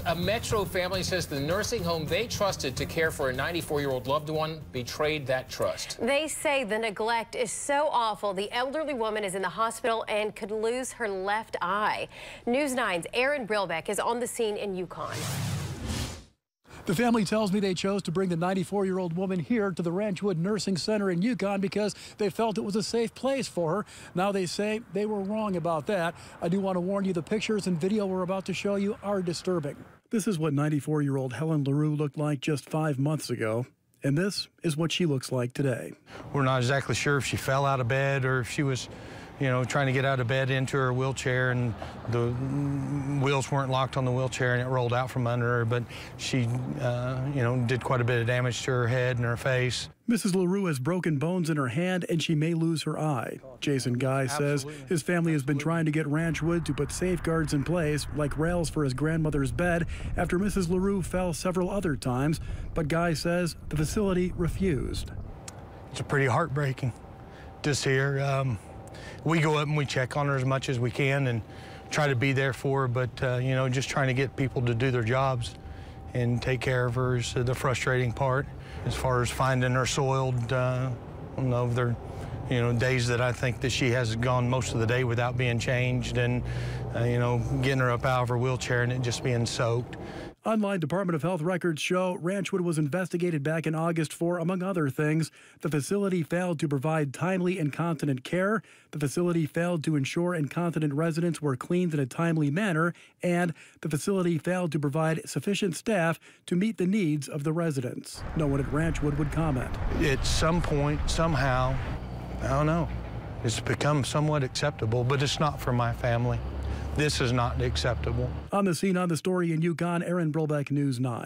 A Metro family says the nursing home they trusted to care for a 94-year-old loved one betrayed that trust. They say the neglect is so awful, the elderly woman is in the hospital and could lose her left eye. News 9's Aaron Brilbeck is on the scene in Yukon. The family tells me they chose to bring the 94-year-old woman here to the Ranchwood Nursing Center in Yukon because they felt it was a safe place for her. Now they say they were wrong about that. I do want to warn you, the pictures and video we're about to show you are disturbing. This is what 94-year-old Helen LaRue looked like just 5 months ago. And this is what she looks like today. We're not exactly sure if she fell out of bed or if she was, trying to get out of bed into her wheelchair and the wheels weren't locked on the wheelchair and it rolled out from under her. But she, did quite a bit of damage to her head and her face. Mrs. LaRue has broken bones in her hand and she may lose her eye. Jason Guy says his family has been trying to get Ranchwood to put safeguards in place, like rails for his grandmother's bed, after Mrs. LaRue fell several other times. But Guy says the facility refused. It's pretty heartbreaking just here. We go up and we check on her as much as we can and try to be there for her, but, just trying to get people to do their jobs and take care of her is the frustrating part. As far as finding her soiled, there days that I think that she has gone most of the day without being changed and, getting her up out of her wheelchair and it just being soaked. Online Department of Health records show Ranchwood was investigated back in August for, among other things, the facility failed to provide timely incontinent care, the facility failed to ensure incontinent residents were cleaned in a timely manner, and the facility failed to provide sufficient staff to meet the needs of the residents. No one at Ranchwood would comment. At some point, somehow, I don't know, it's become somewhat acceptable, but it's not for my family. This is not acceptable. On the scene on the story in Yukon, Aaron Brilbeck, News 9.